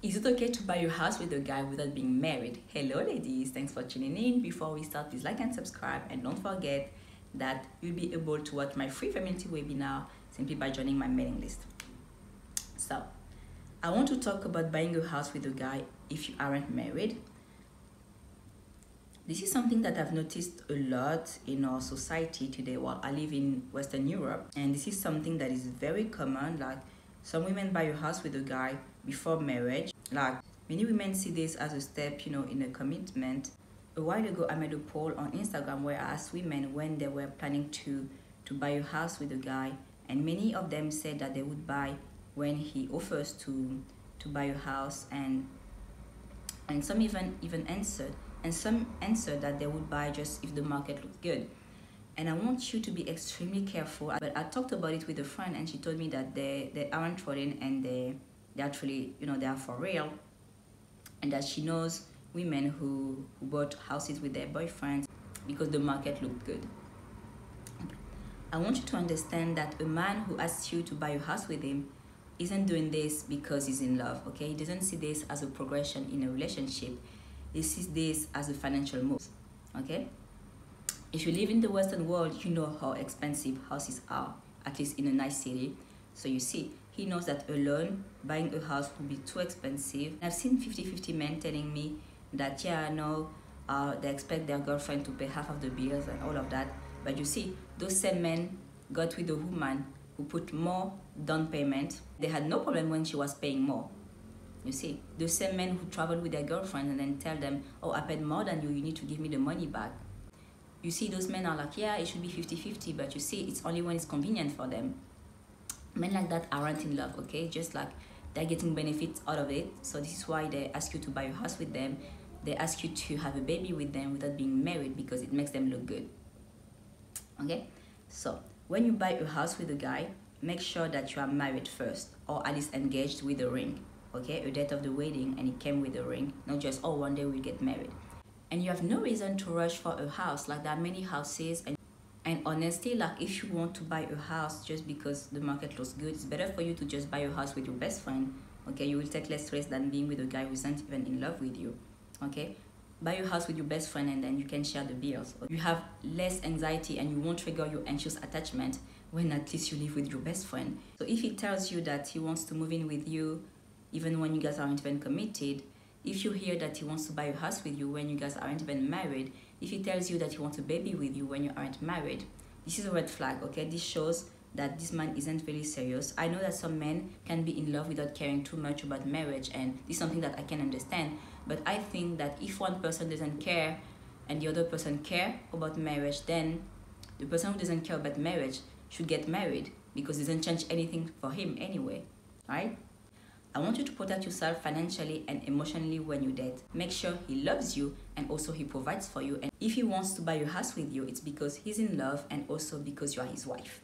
Is it okay to buy your house with a guy without being married? Hello ladies, thanks for tuning in. Before we start, please like and subscribe, and don't forget that you'll be able to watch my free femininity webinar simply by joining my mailing list. So, I want to talk about buying a house with a guy if you aren't married. This is something that I've noticed a lot in our society today. While I live in Western Europe, and this is something that is very common. Like, some women buy a house with a guy before marriage. Like, many women see this as a step, in a commitment. A while ago, I made a poll on Instagram where I asked women when they were planning to buy a house with a guy, and many of them said that they would buy when he offers to buy a house, and some even answered, and some answered that they would buy just if the market looked good. And I want you to be extremely careful. But I talked about it with a friend, and she told me that they aren't trolling, and they actually, they are for real, and that she knows women who bought houses with their boyfriends because the market looked good. I want you to understand that a man who asks you to buy a house with him isn't doing this because he's in love, okay? He doesn't see this as a progression in a relationship. He sees this as a financial move, okay? If you live in the Western world, you know how expensive houses are, at least in a nice city. So you see, he knows that alone, buying a house will be too expensive. I've seen 50-50 men telling me that, yeah, no, they expect their girlfriend to pay half of the bills and all of that. But you see, those same men got with a woman who put more down payment. They had no problem when she was paying more. You see, the same men who travel with their girlfriend and then tell them, oh, I paid more than you, you need to give me the money back. You see, those men are like, yeah, it should be 50-50, but you see, it's only when it's convenient for them. Men like that aren't in love, okay? Just like they're getting benefits out of it. So this is why they ask you to buy a house with them. They ask you to have a baby with them without being married because it makes them look good. Okay? So when you buy a house with a guy, make sure that you are married first, or at least engaged with a ring. Okay? A date of the wedding, and it came with a ring. Not just, oh, one day we'll get married. And you have no reason to rush for a house. Like, there are many houses, and honestly, like, if you want to buy a house just because the market looks good, it's better for you to just buy a house with your best friend. Okay, you will take less stress than being with a guy who isn't even in love with you. Okay, buy a house with your best friend, and then you can share the bills. You have less anxiety, and you won't trigger your anxious attachment when at least you live with your best friend. So if he tells you that he wants to move in with you even when you guys aren't even committed, if you hear that he wants to buy a house with you when you guys aren't even married, if he tells you that he wants a baby with you when you aren't married, this is a red flag, okay? This shows that this man isn't really serious. I know that some men can be in love without caring too much about marriage, and this is something that I can understand. But I think that if one person doesn't care and the other person care about marriage, then the person who doesn't care about marriage should get married, because it doesn't change anything for him anyway, right? I want you to protect yourself financially and emotionally when you date. Make sure he loves you, and also he provides for you. And if he wants to buy your house with you, it's because he's in love, and also because you are his wife.